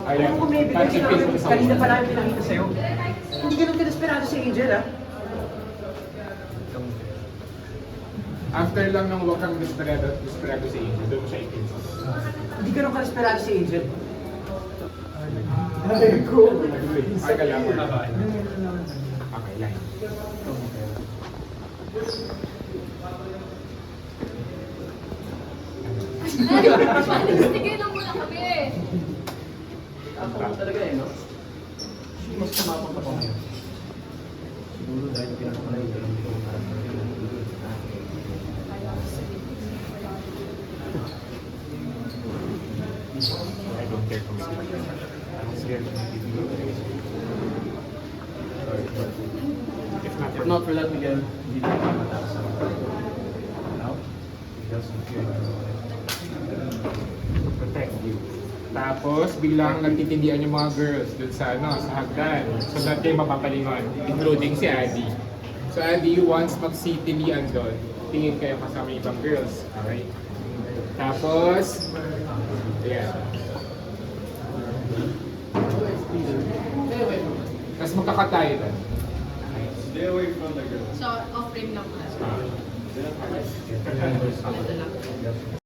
Ayan. Kung maybe, Touch kasi and paste mo sa kanina wall. pa namin pinakita sa'yo. Hindi ganun ka-desperado si Angel, ah. After lang nung huwag kang desperado si Angel, doon mo siya i-pinch. Hindi ganun ka-desperado si Angel. Ay, ko. Ay, kailangan. Okay, line. Manistigay lang muna kami. Ako talaga eh, no? Mas tumapang ka pa ngayon. Siguro dahil pinakamalay ko lang dito parang I don't care kung sino. I'm scared of the If not for that, Miguel, hindi na ako mataas sa now. Miguel, protect you. Tapos, biglang nagtitindihan yung mga girls dun sa, sa hagdan. So, that kayo mapapalingon, including si Adi. So, Adi, once magsitilian doon, tingin kayo kasama yung ibang girls. Alright? Tapos, ayan. Tapos magkakatayo doon. Stay away from the girls. So, off-frame lang muna. Ah. Ito lang.